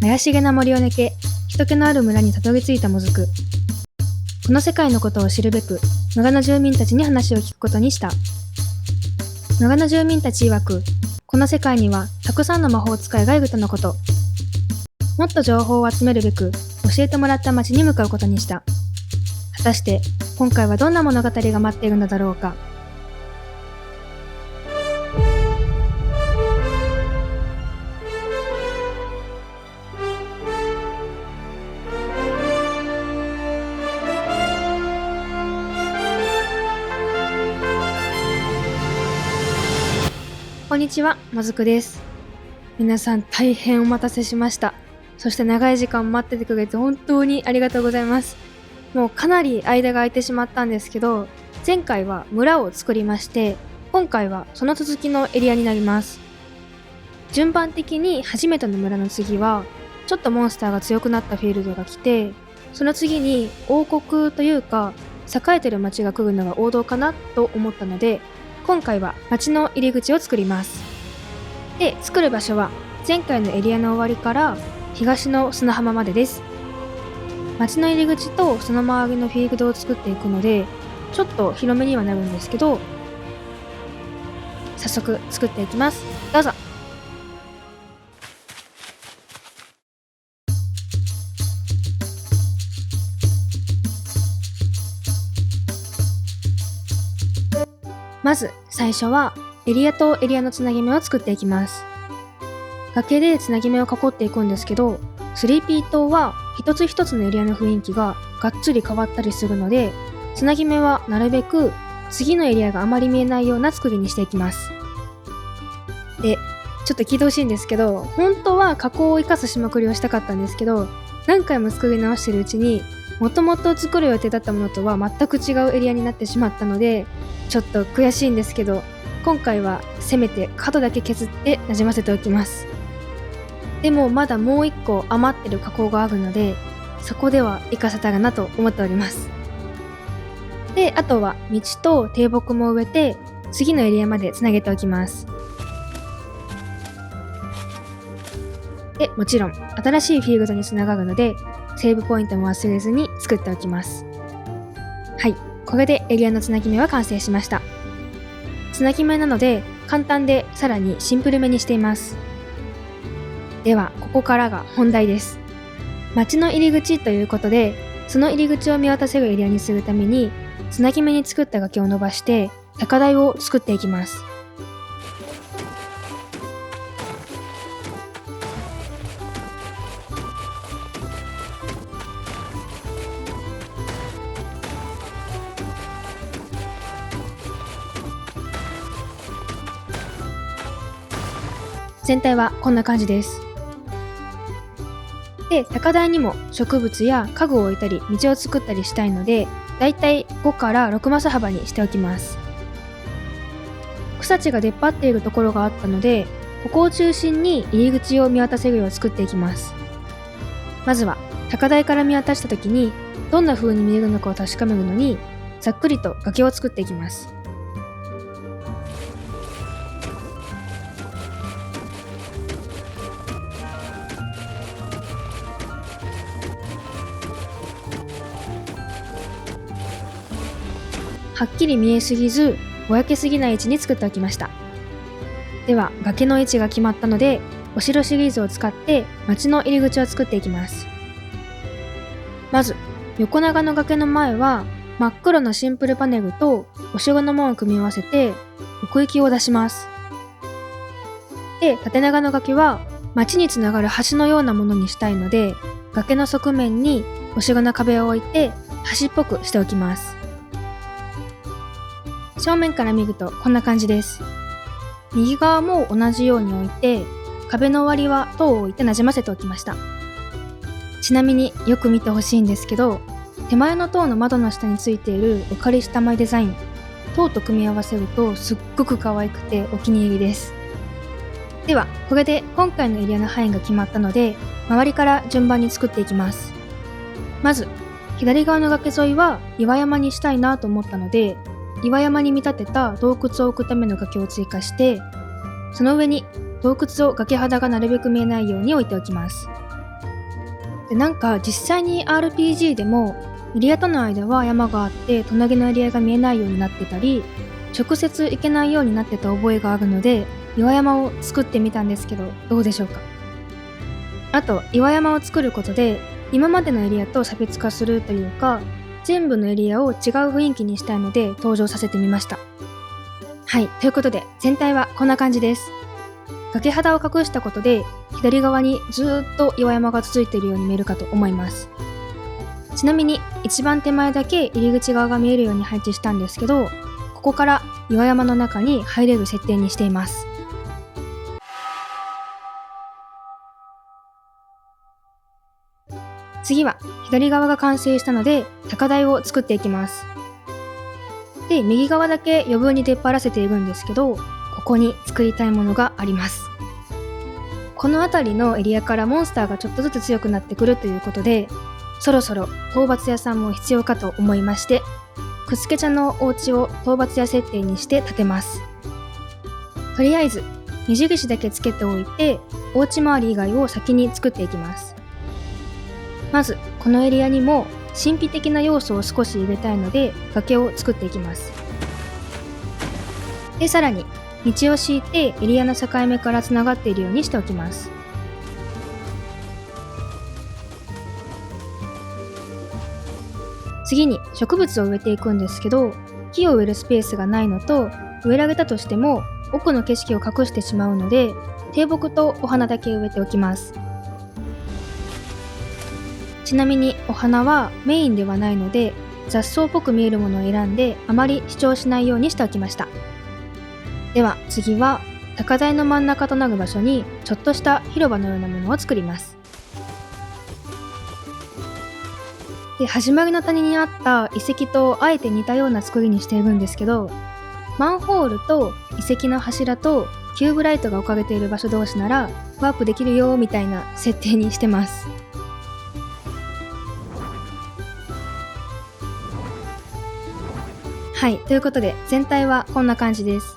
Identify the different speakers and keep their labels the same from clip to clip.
Speaker 1: 怪しげな森を抜け、人気のある村にたどり着いたもずく。この世界のことを知るべく、村の住民たちに話を聞くことにした。村の住民たち曰く、この世界にはたくさんの魔法使いがいるとのこと。もっと情報を集めるべく、教えてもらった町に向かうことにした。果たして、今回はどんな物語が待っているのだろうか。こんにちは、もずくです。皆さん大変お待たせしました。そして長い時間待っててくれて本当にありがとうございます。もうかなり間が空いてしまったんですけど、前回は村を作りまして、今回はその続きのエリアになります。順番的に初めての村の次は、ちょっとモンスターが強くなったフィールドが来て、その次に王国というか、栄えてる町が来るのが王道かなと思ったので、今回は町の入り口を作ります。で、作る場所は前回のエリアの終わりから東の砂浜までです。町の入り口とその周りのフィールドを作っていくので、ちょっと広めにはなるんですけど、早速作っていきます。どうぞ。まず最初はエリアとエリアのつなぎ目を作っていきます。崖でつなぎ目を囲っていくんですけど、スリーピー島は一つ一つのエリアの雰囲気ががっつり変わったりするので、つなぎ目はなるべく次のエリアがあまり見えないような作りにしていきます。で、ちょっと聞いてほしいんですけど、本当は加工を生かすしまくりをしたかったんですけど、何回も作り直してるうちにもともと作る予定だったものとは全く違うエリアになってしまったので、ちょっと悔しいんですけど、今回はせめて角だけ削ってなじませておきます。でもまだもう一個余ってる加工があるので、そこでは活かせたらなと思っております。で、あとは道と低木も植えて次のエリアまでつなげておきます。で、もちろん新しいフィールドにつながるので、セーブポイントも忘れずに作っておきます。はい、これでエリアのつなぎ目は完成しました。つなぎ目なので簡単でさらにシンプルめにしています。ではここからが本題です。町の入り口ということで、その入り口を見渡せるエリアにするために、つなぎ目に作った崖を伸ばして高台を作っていきます。全体はこんな感じです。で、高台にも植物や家具を置いたり道を作ったりしたいので、だいたい5から6マス幅にしておきます。草地が出っ張っているところがあったので、ここを中心に入り口を見渡せるよう作っていきます。まずは高台から見渡した時にどんな風に見えるのかを確かめるのに、ざっくりと崖を作っていきます。はっきり見えすぎず、ぼやけすぎない位置に作っておきました。では、崖の位置が決まったので、お城シリーズを使って町の入り口を作っていきます。まず、横長の崖の前は、真っ黒なシンプルパネルとお城の門を組み合わせて、奥行きを出します。で、縦長の崖は、町につながる橋のようなものにしたいので、崖の側面にお城の壁を置いて、橋っぽくしておきます。正面から見るとこんな感じです。右側も同じように置いて、壁の終わりは塔を置いてなじませておきました。ちなみによく見てほしいんですけど、手前の塔の窓の下についているお借りしたマイデザイン、塔と組み合わせるとすっごく可愛くてお気に入りです。では、これで今回のエリアの範囲が決まったので、周りから順番に作っていきます。まず、左側の崖沿いは岩山にしたいなと思ったので、岩山に見立てた洞窟を置くための崖を追加して、その上に洞窟を崖肌がなるべく見えないように置いておきます。で、なんか実際に RPG でもエリアとの間は山があって隣のエリアが見えないようになってたり、直接行けないようになってた覚えがあるので、岩山を作ってみたんですけど、どうでしょうか。あと岩山を作ることで今までのエリアと差別化するというか、全部のエリアを違う雰囲気にしたいので登場させてみました。はい、ということで全体はこんな感じです。崖肌を隠したことで左側にずーっと岩山が続いているように見えるかと思います。ちなみに一番手前だけ入り口側が見えるように配置したんですけど、ここから岩山の中に入れる設定にしています。次は左側が完成したので高台を作っていきます。で、右側だけ余分に出っ張らせているんですけど、ここに作りたいものがあります。この辺りのエリアからモンスターがちょっとずつ強くなってくるということで、そろそろ討伐屋さんも必要かと思いまして、くすけちゃんのお家を討伐屋設定にして建てます。とりあえず目印だけつけておいて、お家周り以外を先に作っていきます。まずこのエリアにも神秘的な要素を少し入れたいので崖を作っていきます。で、さらに道を敷いてエリアの境目からつながっているようにしておきます。次に植物を植えていくんですけど、木を植えるスペースがないのと、植えられたとしても奥の景色を隠してしまうので、低木とお花だけ植えておきます。ちなみにお花はメインではないので、雑草っぽく見えるものを選んであまり主張しないようにしておきました。では次は高台の真ん中となる場所にちょっとした広場のようなものを作ります。で、始まりの谷にあった遺跡とあえて似たような作りにしているんですけど、マンホールと遺跡の柱とキューブライトが置かれている場所同士ならワープできるよみたいな設定にしてます。はい、ということで全体はこんな感じです。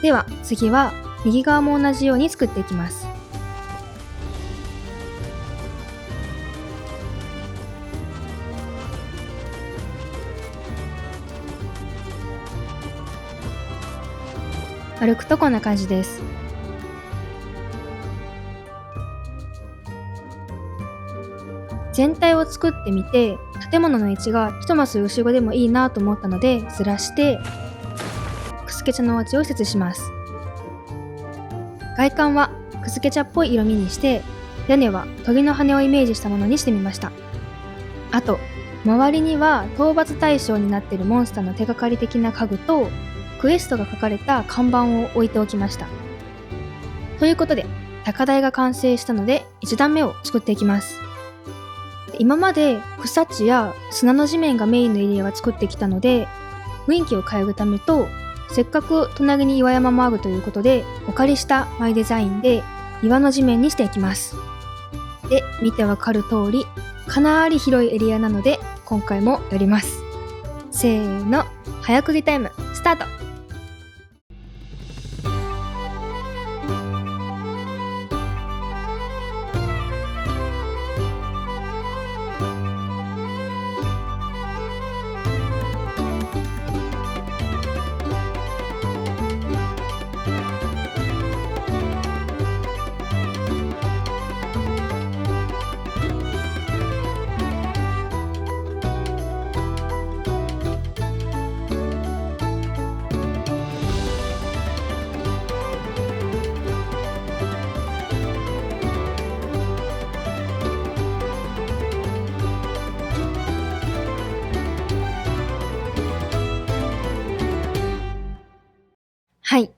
Speaker 1: では次は右側も同じように作っていきます。歩くとこんな感じです。全体を作ってみて、建物の位置が一マス後ろでもいいなと思ったのでずらしてくすけ茶のお家を設置します。外観はくすけ茶っぽい色味にして、屋根は鳥の羽をイメージしたものにしてみました。あと周りには討伐対象になっているモンスターの手がかり的な家具とクエストが書かれた看板を置いておきました。ということで高台が完成したので1段目を作っていきます。今まで草地や砂の地面がメインのエリアは作ってきたので、雰囲気を変えるためと、せっかく隣に岩山もあるということでお借りしたマイデザインで岩の地面にしていきます。で、見てわかる通りかなり広いエリアなので今回もやります。せーの、早繰りタイムスタート。はい。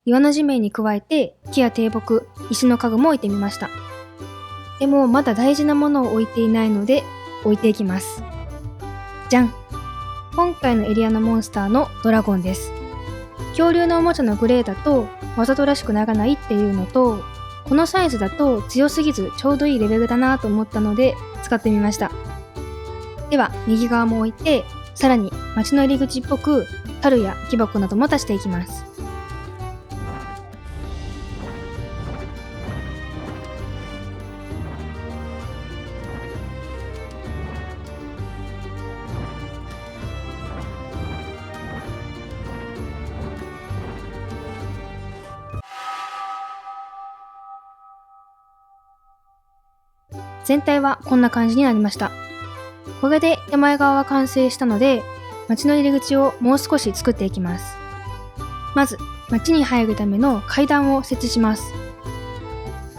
Speaker 1: 岩の地面に加えて木や低木、石の家具も置いてみました。でもまだ大事なものを置いていないので置いていきます。じゃん。今回のエリアのモンスターのドラゴンです。恐竜のおもちゃのグレーだとわざとらしくならないっていうのと、このサイズだと強すぎずちょうどいいレベルだなと思ったので使ってみました。では右側も置いて、さらに街の入り口っぽく樽や木箱なども足していきます。全体はこんな感じになりました。これで手前側は完成したので、町の入り口をもう少し作っていきます。まず、町に入るための階段を設置します。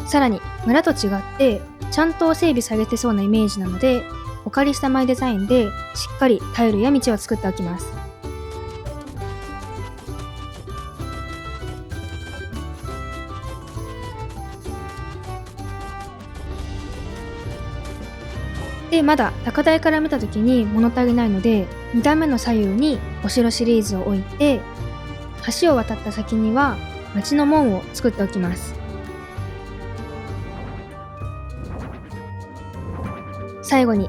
Speaker 1: さらに、村と違ってちゃんと整備されてそうなイメージなので、お借りしたマイデザインでしっかりタイルや道を作っておきます。で、まだ高台から見た時に物足りないので、2段目の左右にお城シリーズを置いて、橋を渡った先には町の門を作っておきます。最後に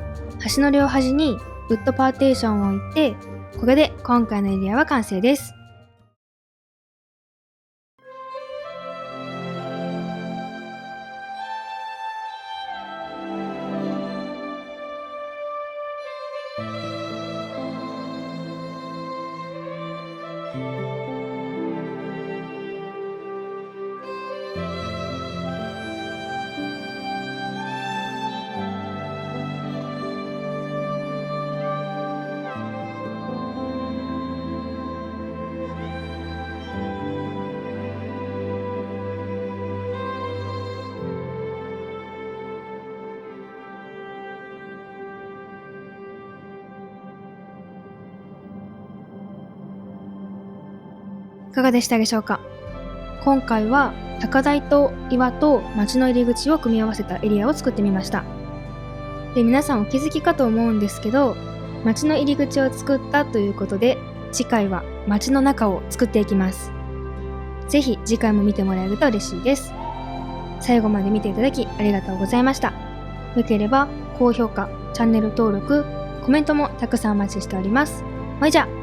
Speaker 1: 橋の両端にウッドパーテーションを置いて、これで今回のエリアは完成です。いかがでしたでしょうか。今回は高台と岩と町の入り口を組み合わせたエリアを作ってみました。で、皆さんお気づきかと思うんですけど、町の入り口を作ったということで、次回は町の中を作っていきます。ぜひ次回も見てもらえると嬉しいです。最後まで見ていただきありがとうございました。よければ高評価、チャンネル登録、コメントもたくさんお待ちしております。ほいじゃ。